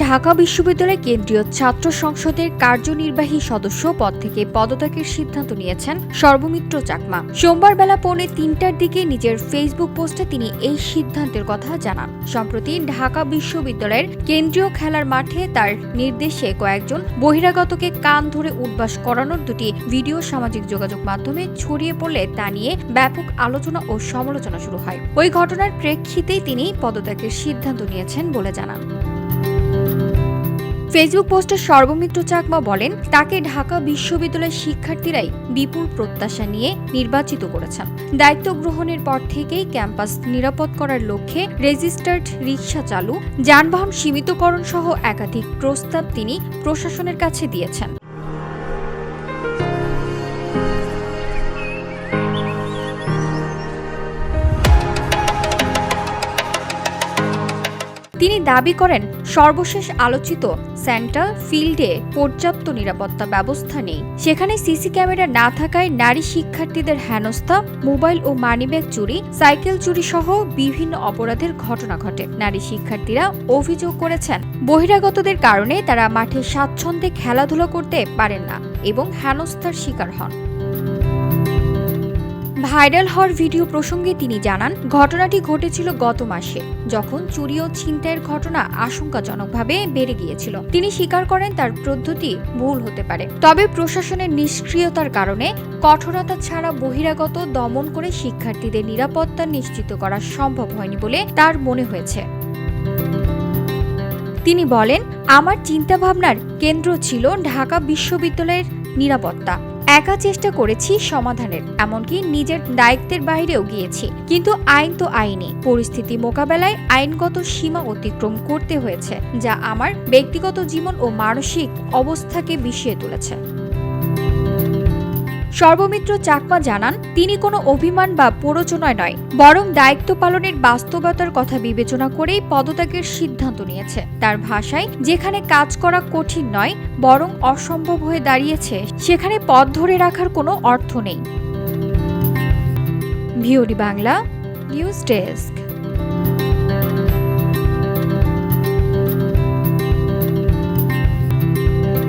ঢাকা বিশ্ববিদ্যালয় কেন্দ্রীয় ছাত্র সংসদের কার্যনির্বাহী সদস্য পদ থেকে পদত্যাগের সিদ্ধান্ত নিয়েছেন সর্বমিত্র চাকমা। সোমবার বেলা 3:45টার দিকে নিজের ফেসবুক পোস্টে তিনি এই সিদ্ধান্তের কথা জানান। সম্প্রতি ঢাকা বিশ্ববিদ্যালয়ের কেন্দ্রীয় খেলার মাঠে তার নির্দেশে কয়েকজন বহিরাগতকে কান ধরে উঠবাস করানোর দুটি ভিডিও সামাজিক যোগাযোগ মাধ্যমে ছড়িয়ে পড়লে তা নিয়ে ব্যাপক আলোচনা ও সমালোচনা শুরু হয়। ওই ঘটনার প্রেক্ষিতেই তিনি পদত্যাগের সিদ্ধান্ত নিয়েছেন বলে জানান। ফেসবুক পোস্টে সর্বমিত্র চাকমা বলেন, তাকে ঢাকা বিশ্ববিদ্যালয়ের শিক্ষার্থীরাই বিপুল প্রত্যাশা নিয়ে নির্বাচিত করেছেন। দায়িত্ব গ্রহণের পর থেকেই ক্যাম্পাস নিরাপদ করার লক্ষ্যে রেজিস্টার্ড রিকশা চালু, যানবাহন সীমিতকরণ সহ একাধিক প্রস্তাব তিনি প্রশাসনের কাছে দিয়েছেন। তিনি দাবি করেন, সর্বশেষ আলোচিত সেন্ট্রাল ফিল্ডে পর্যাপ্ত নিরাপত্তা ব্যবস্থা নেই। সেখানে সিসি ক্যামেরা না থাকায় নারী শিক্ষার্থীদের হেনস্থা, মোবাইল ও মানিব্যাগ চুরি, সাইকেল চুরি সহ বিভিন্ন অপরাধের ঘটনা ঘটে। নারী শিক্ষার্থীরা অভিযোগ করেছেন, বহিরাগতদের কারণে তারা মাঠে স্বাচ্ছন্দ্যে খেলাধুলা করতে পারেন না এবং হেনস্থার শিকার হন। ভাইরাল হওয়ার ভিডিও প্রসঙ্গে তিনি জানান, ঘটনাটি ঘটেছিল গত মাসে, যখন চুরি ও ছিনতাইয়ের ঘটনা আশঙ্কাজনকভাবে বেড়ে গিয়েছিল। তিনি স্বীকার করেন তার পদ্ধতি ভুল হতে পারে, তবে প্রশাসনের নিষ্ক্রিয়তার কারণে কঠোরতা ছাড়া বহিরাগত দমন করে শিক্ষার্থীদের নিরাপত্তা নিশ্চিত করা সম্ভব হয়নি বলে তার মনে হয়েছে। তিনি বলেন, আমার চিন্তাভাবনার কেন্দ্র ছিল ঢাকা বিশ্ববিদ্যালয়ের নিরাপত্তা। একা চেষ্টা করেছি সমাধানের, এমনকি নিজের দায়িত্বের বাইরেও গিয়েছি, কিন্তু আইন তো আইনই। পরিস্থিতি মোকাবেলায় আইনগত সীমা অতিক্রম করতে হয়েছে, যা আমার ব্যক্তিগত জীবন ও মানসিক অবস্থাকে বিষিয়ে তুলেছে। সর্বমিত্র চাকমা জানান, তিনি কোনো অভিমান বা প্ররোচনায় নয়, বরং দায়িত্ব পালনের বাস্তবতার কথা বিবেচনা করেই পদত্যাগের সিদ্ধান্ত নিয়েছে। তার ভাষায়, যেখানে কাজ করা কঠিন নয় বরং অসম্ভব হয়ে দাঁড়িয়েছে, সেখানে পথ ধরে রাখার কোনো অর্থ নেই। VOD Bangla news desk.